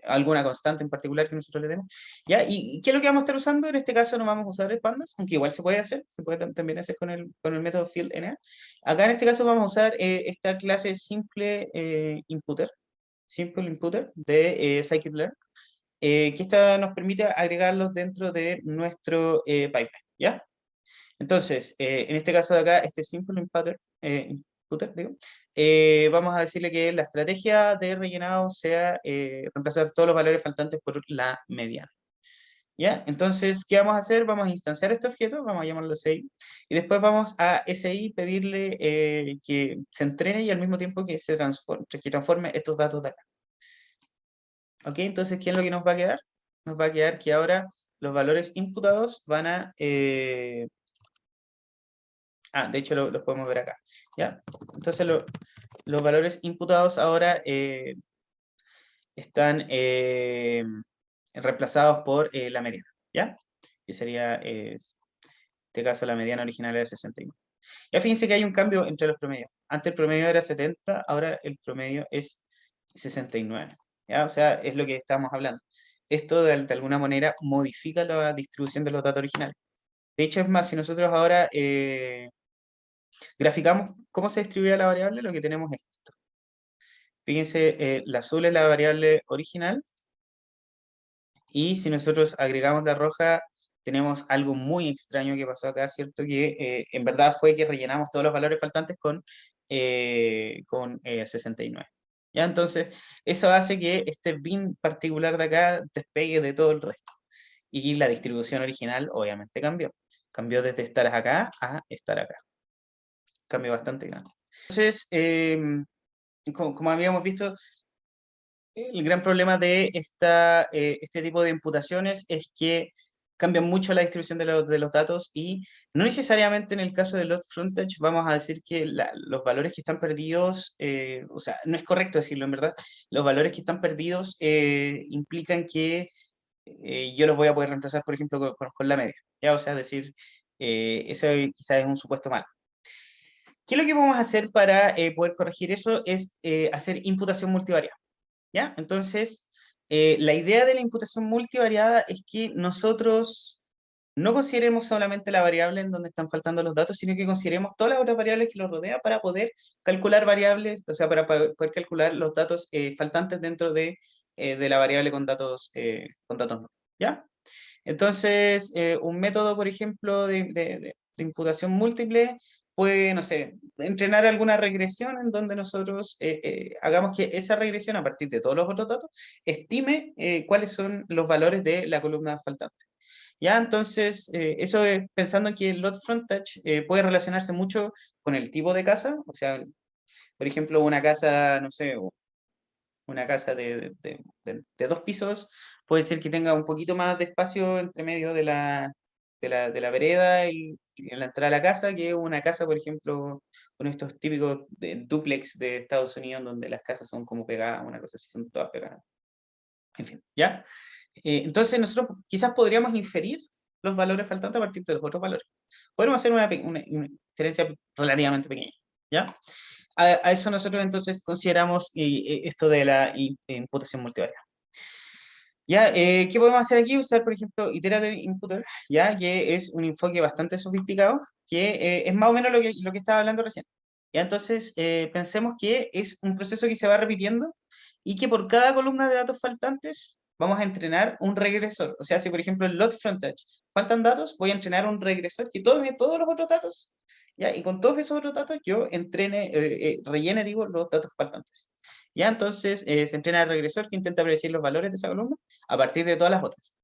alguna constante en particular que nosotros le demos. ¿Ya? ¿Y qué es lo que vamos a estar usando? En este caso no vamos a usar el pandas, aunque igual se puede hacer, se puede también hacer con el método fieldNA. Acá en este caso vamos a usar esta clase simple imputer de scikit-learn, que esta nos permite agregarlos dentro de nuestro pipeline, ¿ya? Entonces, en este caso de acá, este simple imputer, digo, vamos a decirle que la estrategia de rellenado sea reemplazar todos los valores faltantes por la mediana. ¿Ya? Entonces, ¿qué vamos a hacer? Vamos a instanciar este objeto, vamos a llamarlo SI, y después vamos a SI pedirle que se entrene y al mismo tiempo que transforme estos datos de acá. ¿Ok? Entonces, ¿qué es lo que nos va a quedar? Nos va a quedar que ahora los valores imputados van a... de hecho los podemos ver acá. ¿Ya? Entonces, los valores imputados ahora están reemplazados por la mediana. ¿Ya? Que sería, en este caso, la mediana original era 69. Ya fíjense que hay un cambio entre los promedios. Antes el promedio era 70, ahora el promedio es 69. ¿Ya? O sea, es lo que estamos hablando. Esto de alguna manera modifica la distribución de los datos originales. De hecho, es más, si nosotros ahora graficamos cómo se distribuye la variable, lo que tenemos es esto. Fíjense, la azul es la variable original, y si nosotros agregamos la roja, tenemos algo muy extraño que pasó acá, ¿cierto? Que en verdad fue que rellenamos todos los valores faltantes con 69. ¿Ya? Entonces, eso hace que este bin particular de acá despegue de todo el resto. Y la distribución original obviamente cambió. Cambió desde estar acá a estar acá. Cambio bastante grande. Entonces, como habíamos visto, el gran problema de este tipo de imputaciones es que cambian mucho la distribución de los datos, y no necesariamente en el caso de load frontage vamos a decir que los valores que están perdidos, o sea, no es correcto decirlo en verdad, los valores que están perdidos implican que yo los voy a poder reemplazar, por ejemplo, con la media. ¿Ya? O sea, decir, eso quizás es un supuesto malo. ¿Qué es lo que vamos a hacer para poder corregir eso? Es hacer imputación multivariada. ¿Ya? Entonces, la idea de la imputación multivariada es que nosotros no consideremos solamente la variable en donde están faltando los datos, sino que consideremos todas las otras variables que los rodea para poder calcular variables, o sea, para poder calcular los datos faltantes dentro de la variable con datos nuevos. ¿Ya? Entonces, un método, por ejemplo, de imputación múltiple puede, no sé, entrenar alguna regresión en donde nosotros hagamos que esa regresión, a partir de todos los otros datos, estime cuáles son los valores de la columna faltante. ¿Ya? Entonces, eso es pensando en que el load frontage puede relacionarse mucho con el tipo de casa, o sea, por ejemplo, una casa, no sé, una casa de 2 pisos, puede ser que tenga un poquito más de espacio entre medio de la vereda y en la entrada a la casa, que una casa, por ejemplo, con estos típicos dúplex de Estados Unidos, donde las casas son como pegadas, una cosa así, son todas pegadas. En fin, ¿ya? Entonces nosotros quizás podríamos inferir los valores faltantes a partir de los otros valores. Podemos hacer una diferencia relativamente pequeña, ¿ya? A eso nosotros entonces consideramos esto de la imputación multivariada. ¿Ya? ¿Qué podemos hacer aquí? Usar, por ejemplo, iterative imputer, ¿ya? Que es un enfoque bastante sofisticado, que es más o menos lo que estaba hablando recién. ¿Ya? Entonces, pensemos que es un proceso que se va repitiendo y que por cada columna de datos faltantes vamos a entrenar un regresor. O sea, si por ejemplo en load frontage faltan datos, voy a entrenar un regresor que tome todos los otros datos, ¿ya? Y con todos esos otros datos yo rellene, digo, los datos faltantes. ¿Ya? Entonces, se entrena el regresor que intenta predecir los valores de esa columna a partir de todas las otras.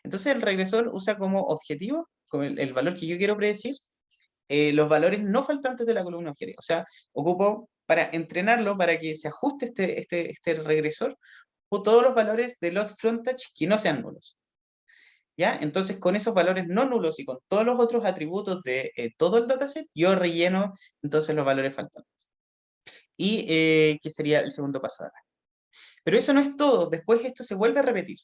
Entonces, el regresor usa como objetivo, como el valor que yo quiero predecir, los valores no faltantes de la columna objetivo. O sea, ocupo para entrenarlo, para que se ajuste este regresor, o todos los valores de load frontage que no sean nulos. ¿Ya? Entonces, con esos valores no nulos y con todos los otros atributos de todo el dataset, yo relleno entonces los valores faltantes. Y que sería el segundo paso de acá. Pero eso no es todo, después esto se vuelve a repetir.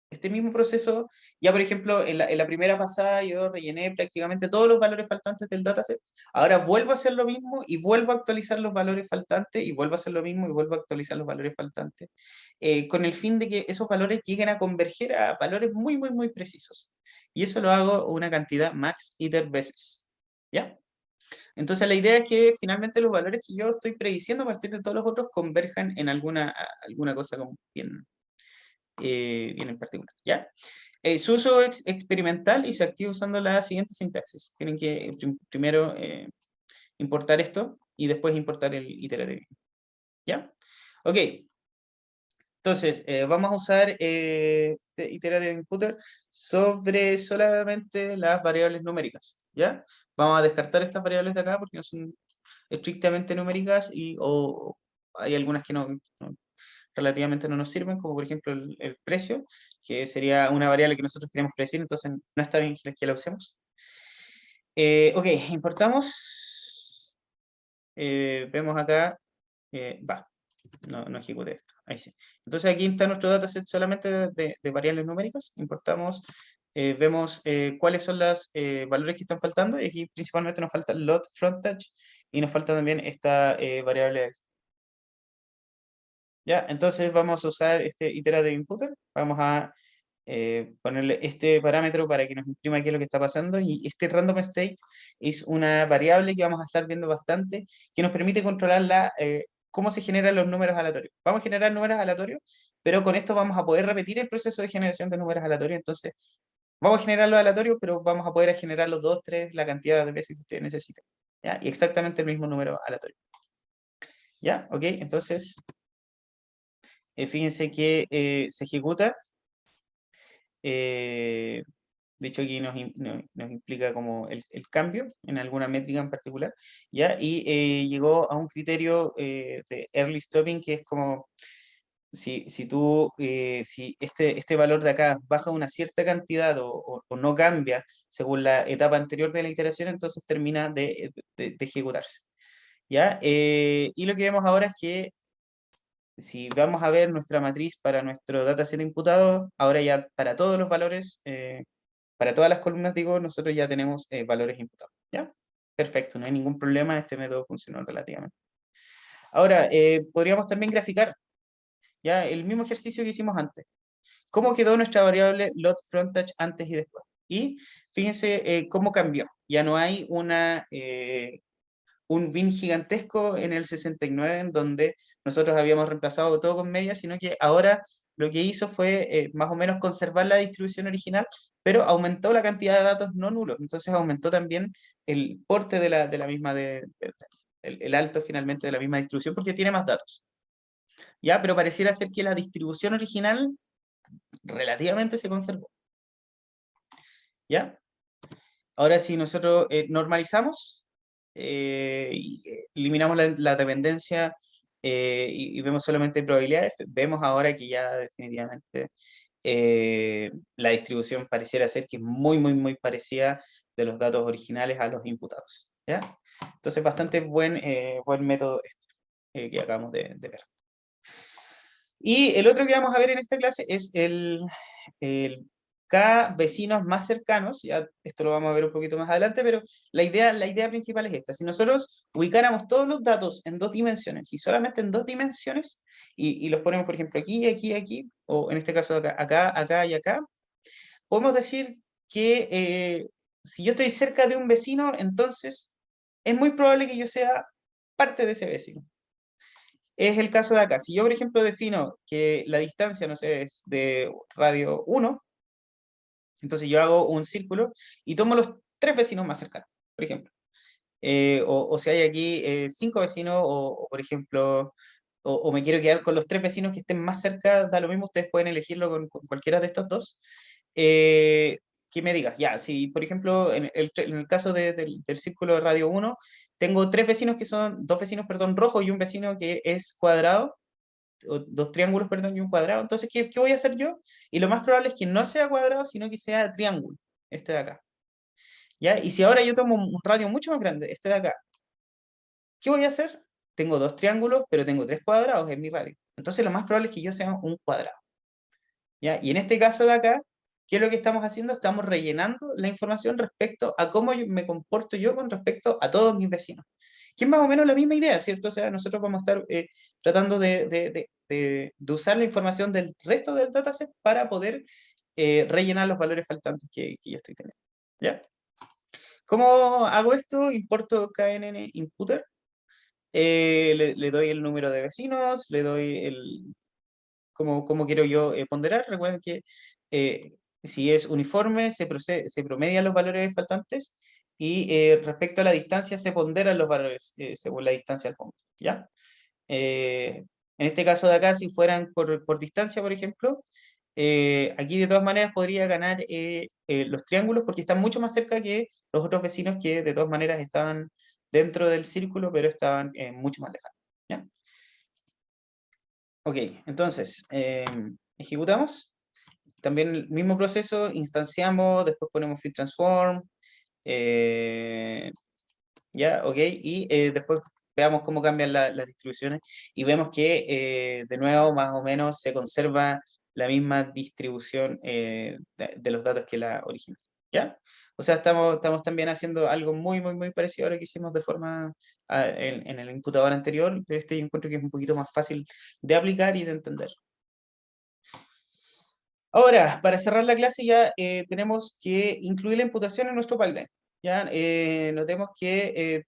este mismo proceso, ya por ejemplo, en la primera pasada yo rellené prácticamente todos los valores faltantes del dataset. Ahora vuelvo a hacer lo mismo y vuelvo a actualizar los valores faltantes y vuelvo a hacer lo mismo y vuelvo a actualizar los valores faltantes, con el fin de que esos valores lleguen a converger a valores muy, muy, muy precisos. Y eso lo hago una cantidad max iter veces. ¿Ya? Entonces la idea es que finalmente los valores que yo estoy prediciendo a partir de todos los otros converjan en alguna cosa como bien en particular, ¿ya? Su uso es experimental y se activa usando la siguiente sintaxis. Tienen que primero importar esto y después importar el iterativo, ¿ya? Ok, entonces vamos a usar este iterative inputter sobre solamente las variables numéricas, ¿ya? Vamos a descartar estas variables de acá porque no son estrictamente numéricas o hay algunas que no, relativamente no nos sirven, como por ejemplo el precio, que sería una variable que nosotros queremos predecir, entonces no está bien que la usemos. Ok, importamos, vemos acá, va, no ejecute esto, ahí sí. Entonces aquí está nuestro dataset solamente de variables numéricas, importamos, vemos cuáles son los valores que están faltando, y aquí principalmente nos falta lot frontage, y nos falta también esta variable. Ya, entonces vamos a usar este iterative inputter, vamos a ponerle este parámetro para que nos imprima qué es lo que está pasando, y este random state es una variable que vamos a estar viendo bastante, que nos permite controlar cómo se generan los números aleatorios. Vamos a generar números aleatorios, pero con esto vamos a poder repetir el proceso de generación de números aleatorios, entonces vamos a generar los aleatorios, pero vamos a poder generar los 2, 3, la cantidad de veces que ustedes necesiten, ¿ya? Y exactamente el mismo número aleatorio. ¿Ya? ¿Ok? Entonces, fíjense que se ejecuta. eh, de hecho, aquí nos implica como el cambio en alguna métrica en particular, ¿ya? Y llegó a un criterio de early stopping, que es como si este valor de acá baja una cierta cantidad o no cambia según la etapa anterior de la iteración, entonces termina de ejecutarse, ¿ya? Y lo que vemos ahora es que si vamos a ver nuestra matriz para nuestro dataset imputado, ahora ya para todos los valores, para todas las columnas, digo, nosotros ya tenemos valores imputados, ¿ya? Perfecto, no hay ningún problema, este método funcionó relativamente. Ahora, podríamos también graficar, ¿ya? El mismo ejercicio que hicimos antes. ¿Cómo quedó nuestra variable lot frontage antes y después? Y fíjense cómo cambió. Ya no hay un bin gigantesco en el 69 en donde nosotros habíamos reemplazado todo con media, sino que ahora lo que hizo fue más o menos conservar la distribución original, pero aumentó la cantidad de datos no nulos. Entonces aumentó también el porte de la misma, el alto finalmente de la misma distribución, porque tiene más datos. ¿Ya? Pero pareciera ser que la distribución original relativamente se conservó. ¿Ya? Ahora si nosotros normalizamos, eliminamos la dependencia y vemos solamente probabilidades, vemos ahora que ya definitivamente la distribución pareciera ser que es muy, muy, muy parecida de los datos originales a los imputados, ¿ya? Entonces, bastante buen método este que acabamos de ver. Y el otro que vamos a ver en esta clase es el K vecinos más cercanos. Ya esto lo vamos a ver un poquito más adelante, pero la idea principal es esta. Si nosotros ubicáramos todos los datos en 2 dimensiones y solamente en 2 dimensiones, y los ponemos, por ejemplo, aquí, aquí, aquí, o en este caso acá, acá, acá y acá, podemos decir que si yo estoy cerca de un vecino, entonces es muy probable que yo sea parte de ese vecino. Es el caso de acá. Si yo, por ejemplo, defino que la distancia, no sé, es de radio 1, entonces yo hago un círculo y tomo los 3 vecinos más cercanos, por ejemplo. O si hay aquí 5 vecinos, por ejemplo, o me quiero quedar con los 3 vecinos que estén más cerca, da lo mismo, ustedes pueden elegirlo con cualquiera de estas dos. Que me digas, ya, si por ejemplo en el caso del círculo de radio 1, tengo 3 vecinos que son, 2 vecinos, perdón, rojos y un vecino que es cuadrado, o 2 triángulos, perdón, y un cuadrado. Entonces, ¿qué voy a hacer yo? Y lo más probable es que no sea cuadrado, sino que sea triángulo, este de acá. ¿Ya? Y si ahora yo tomo un radio mucho más grande, este de acá, ¿qué voy a hacer? Tengo 2 triángulos, pero tengo 3 cuadrados en mi radio. Entonces, lo más probable es que yo sea un cuadrado. ¿ya? Y en este caso de acá, ¿qué es lo que estamos haciendo? Estamos rellenando la información respecto a cómo me comporto yo con respecto a todos mis vecinos. Que es más o menos la misma idea, ¿cierto? O sea, nosotros vamos a estar tratando de usar la información del resto del dataset para poder rellenar los valores faltantes que yo estoy teniendo. ¿Ya? ¿Cómo hago esto? Importo knn inputter, le doy el número de vecinos, le doy cómo quiero yo ponderar. Recuerden que si es uniforme, se promedian los valores faltantes y respecto a la distancia se ponderan los valores según la distancia al punto. ¿Ya? En este caso de acá, si fueran por distancia, por ejemplo, aquí de todas maneras podría ganar los triángulos porque están mucho más cerca que los otros vecinos que de todas maneras estaban dentro del círculo, pero estaban mucho más lejanos. ¿Ya? Ok, entonces, ejecutamos. También el mismo proceso, instanciamos, después ponemos fit transform, ya, ok, y después veamos cómo cambian las distribuciones y vemos que de nuevo más o menos se conserva la misma distribución de los datos que la original, ¿ya? O sea, estamos también haciendo algo muy parecido a lo que hicimos de forma en el imputador anterior, pero este yo encuentro que es un poquito más fácil de aplicar y de entender. Ahora, para cerrar la clase ya tenemos que incluir la imputación en nuestro pipeline. Ya notemos que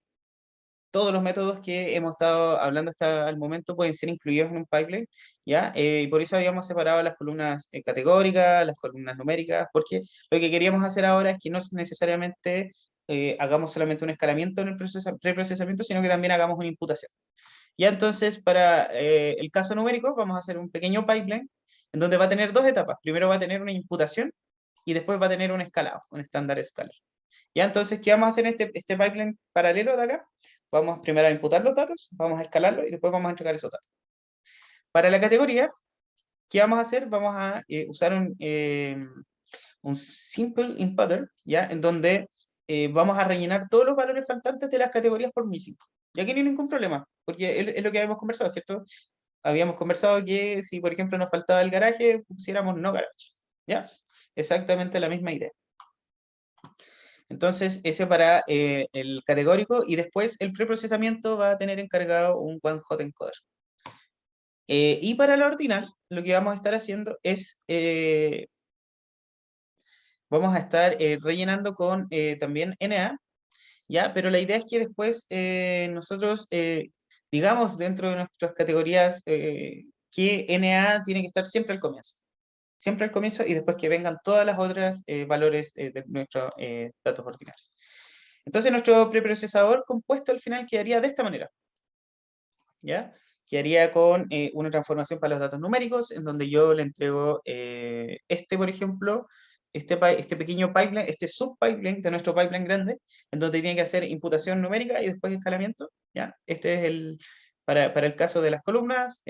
todos los métodos que hemos estado hablando hasta el momento pueden ser incluidos en un pipeline, ¿ya? Y por eso habíamos separado las columnas categóricas, las columnas numéricas, porque lo que queríamos hacer ahora es que no necesariamente hagamos solamente un escalamiento en el preprocesamiento, sino que también hagamos una imputación. Ya entonces, para el caso numérico, vamos a hacer un pequeño pipeline en donde va a tener dos etapas. Primero va a tener una imputación y después va a tener un escalado, un estándar escalar. Ya entonces, ¿qué vamos a hacer en este pipeline paralelo de acá? Vamos primero a imputar los datos, vamos a escalarlo y después vamos a entregar esos datos. Para la categoría, ¿qué vamos a hacer? Vamos a usar un simple inputter, ¿ya? En donde vamos a rellenar todos los valores faltantes de las categorías por missing. Y aquí no hay ningún problema, porque es lo que habíamos conversado, ¿cierto? Habíamos conversado que si, por ejemplo, nos faltaba el garaje, pusiéramos no garage, ¿ya? Exactamente la misma idea. Entonces, ese para el categórico y después el preprocesamiento va a tener encargado un one-hot encoder. Y para la ordinal, lo que vamos a estar haciendo es, vamos a estar rellenando con también NA, ¿ya? Pero la idea es que después nosotros, digamos, dentro de nuestras categorías, que NA tiene que estar siempre al comienzo. Siempre al comienzo y después que vengan todas las otras valores de nuestros datos ordinarios. Entonces nuestro preprocesador compuesto al final quedaría de esta manera, ¿ya? Quedaría con una transformación para los datos numéricos, en donde yo le entrego por ejemplo, este pequeño pipeline, este subpipeline de nuestro pipeline grande, en donde tiene que hacer imputación numérica y después escalamiento, ¿ya? Este es para el caso de las columnas,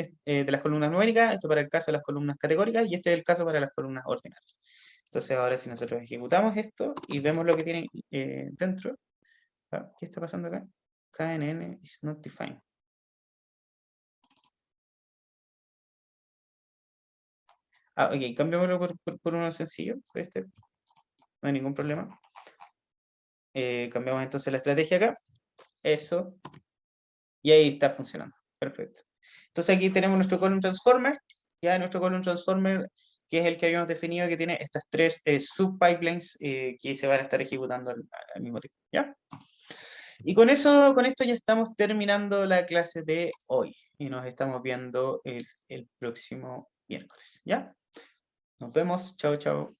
numéricas, esto para el caso de las columnas categóricas, y este es el caso para las columnas ordinales. Entonces ahora si nosotros ejecutamos esto y vemos lo que tiene dentro, ¿qué está pasando acá? KNN is not defined. Ok, cambiémoslo por uno sencillo, por este, no hay ningún problema. Cambiamos entonces la estrategia acá, eso, y ahí está funcionando, perfecto. Entonces aquí tenemos nuestro column transformer, ya nuestro column transformer, que es el que habíamos definido que tiene estas tres subpipelines que se van a estar ejecutando al mismo tiempo, ¿ya? Y con esto ya estamos terminando la clase de hoy, y nos estamos viendo el próximo miércoles, ¿ya? Nos vemos, chao, chao.